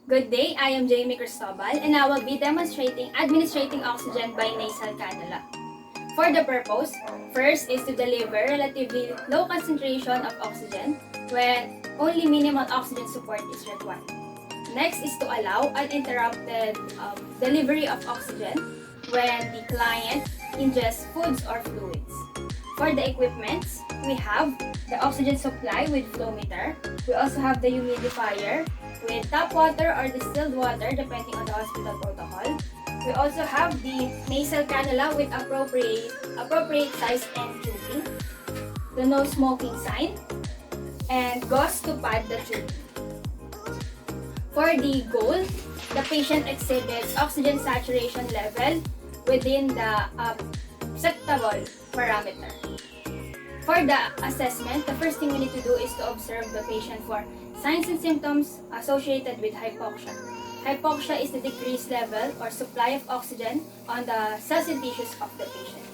Good day, I am Jamie Cristobal and I will be demonstrating administrating oxygen by nasal cannula. For the purpose, first is to deliver relatively low concentration of oxygen when only minimal oxygen support is required. Next is to allow uninterrupted delivery of oxygen when the client ingests foods or fluids. For the equipments, we have the oxygen supply with flow meter. We also have the humidifier with tap water or distilled water depending on the hospital protocol. We also have the nasal cannula with appropriate size and tubing, the no smoking sign, and gauze to pad the tube. For the goal, the patient exhibits oxygen saturation level within the acceptable parameter. For the assessment, the first thing we need to do is to observe the patient for signs and symptoms associated with hypoxia. Hypoxia is the decreased level or supply of oxygen on the cells and tissues of the patient.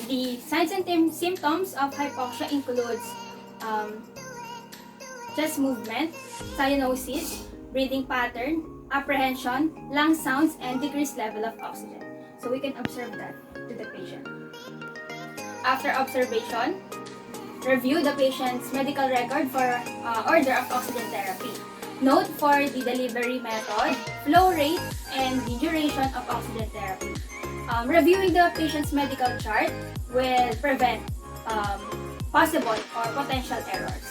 The signs and symptoms of hypoxia includes chest movement, cyanosis, breathing pattern, apprehension, lung sounds, and decreased level of oxygen. So we can observe that to the patient. After observation, review the patient's medical record for order of oxygen therapy. Note for the delivery method, flow rate, and the duration of oxygen therapy. Reviewing the patient's medical chart will prevent possible or potential errors.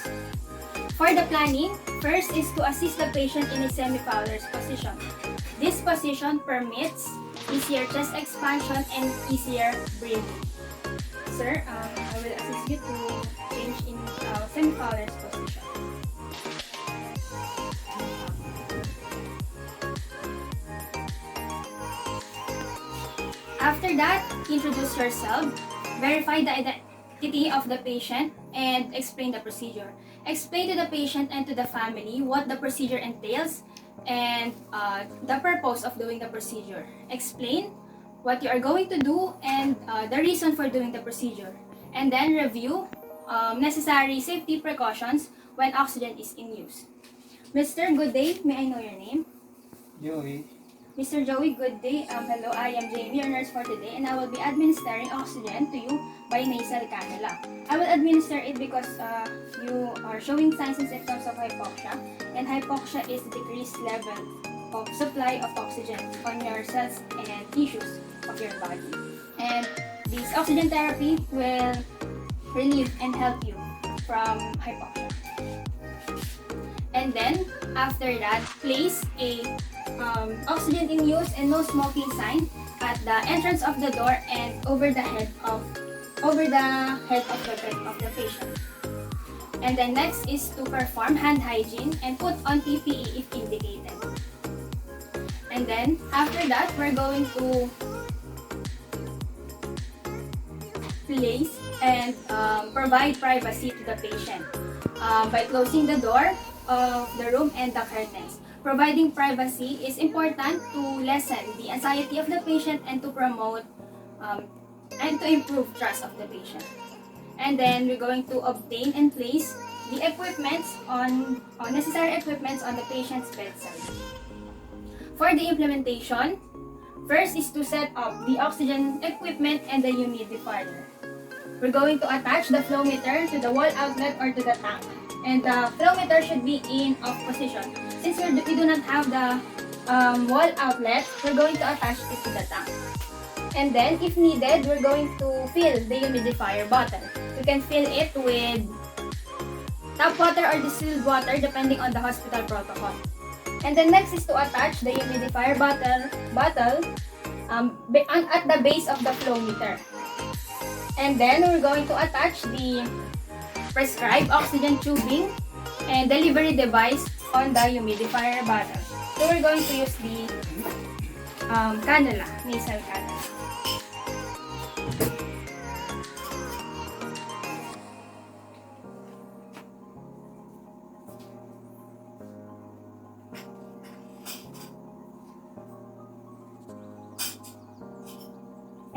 For the planning, first is to assist the patient in a semi-Fowler's position. This position permits easier chest expansion and easier breathing. Sir, I will assist you to change in semi-Fowler's position. After that, introduce yourself, verify the identity of the patient, and explain the procedure. Explain to the patient and to the family what the procedure entails and the purpose of doing the procedure. Explain what you are going to do and the reason for doing the procedure. And then review necessary safety precautions when oxygen is in use. Mr. Good day, may I know your name? Joey, Mr. Joey, good day. Hello, I am Jamie, your nurse for today, and I will be administering oxygen to you by nasal cannula. I will administer it because you are showing signs and symptoms of hypoxia, and hypoxia is the decreased level of supply of oxygen on your cells and tissues of your body. And this oxygen therapy will relieve and help you from hypoxia. And then, after that, place a oxygen in use and no smoking sign at the entrance of the door and over the head of the patient. And then next is to perform hand hygiene and put on PPE if indicated. And then after that, we're going to place and provide privacy to the patient by closing the door of the room and the curtains. Providing privacy is important to lessen the anxiety of the patient and to promote and to improve trust of the patient. And then we're going to obtain and place the equipments necessary equipments on the patient's bedside. For the implementation, first is to set up the oxygen equipment and the humidifier. We're going to attach the flow meter to the wall outlet or to the tank. And the flow meter should be in off position. Since we do not have the wall outlet, we're going to attach it to the tank. And then, if needed, we're going to fill the humidifier bottle. You can fill it with tap water or distilled water depending on the hospital protocol. And then next is to attach the humidifier bottle at the base of the flow meter. And then we're going to attach the prescribed oxygen tubing and delivery device on the humidifier bottle. So we're going to use the cannula, nasal cannula.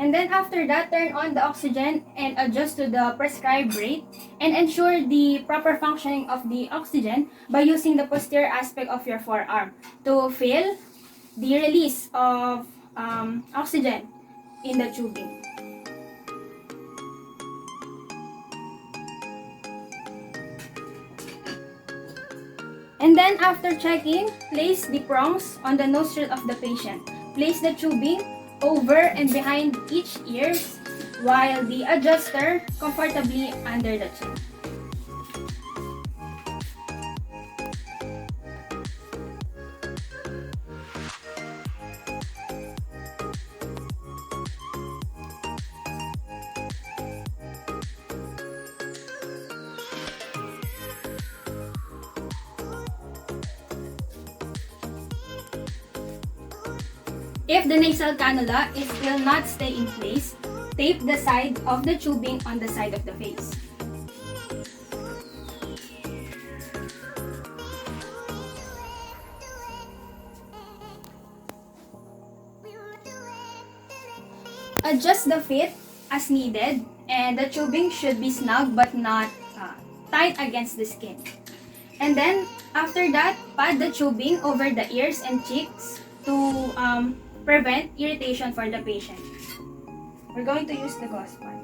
And then after that, turn on the oxygen and adjust to the prescribed rate And ensure the proper functioning of the oxygen by using the posterior aspect of your forearm to feel the release of oxygen in the tubing. And then after checking, place the prongs on the nostril of the patient. Place the tubing over and behind each ear while the adjuster comfortably under the chin. If the nasal cannula will not stay in place, tape the side of the tubing on the side of the face. Adjust the fit as needed, and the tubing should be snug but not tight against the skin. And then, after that, pad the tubing over the ears and cheeks to prevent irritation for the patient. We're going to use the gauze pad.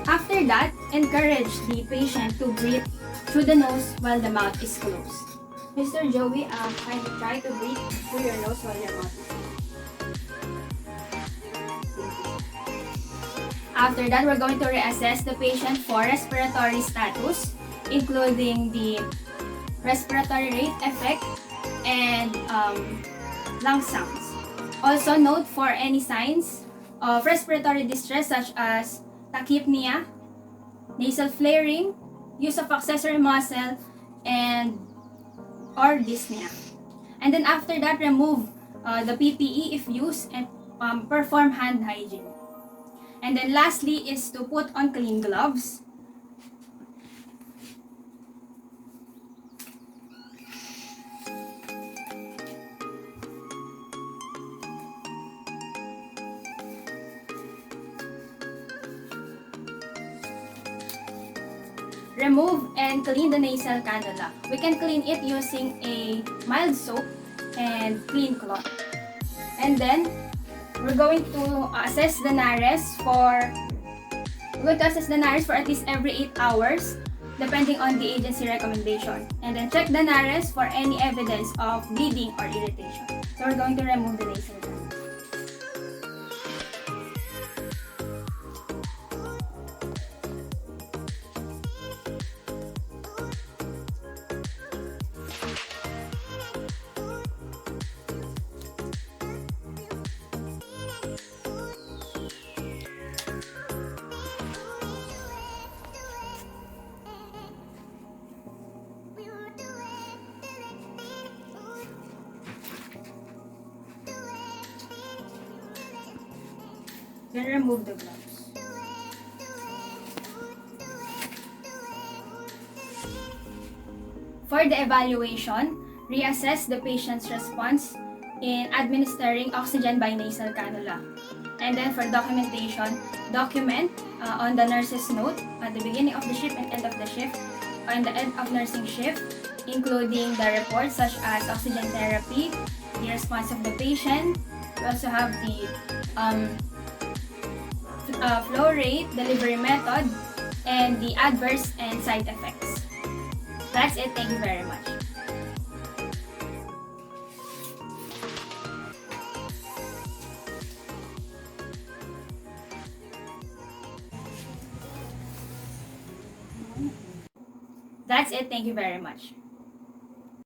After that, encourage the patient to breathe through the nose while the mouth is closed. Mr. Joey, kindly try to breathe through your nose while your mouth is closed. After that, we're going to reassess the patient for respiratory status, including the respiratory rate effect and lung sounds. Also note for any signs of respiratory distress such as tachypnea, nasal flaring, use of accessory muscle, and or dyspnea. And then after that, remove the PPE if used and perform hand hygiene. And then lastly is to put on clean gloves. Remove and clean the nasal cannula. We can clean it using a mild soap and clean cloth. And then we're going to assess the nares for at least every 8 hours depending on the agency recommendation. And then check the nares for any evidence of bleeding or irritation. So we're going to remove the nasal cannula. Then remove the gloves. For the evaluation, reassess the patient's response in administering oxygen by nasal cannula. And then for documentation, document on the nurse's note at the beginning of the shift and end of the shift, and the end of nursing shift, including the reports such as oxygen therapy, the response of the patient. We also have the flow rate, delivery method, and the adverse and side effects. That's it. Thank you very much. That's it. Thank you very much.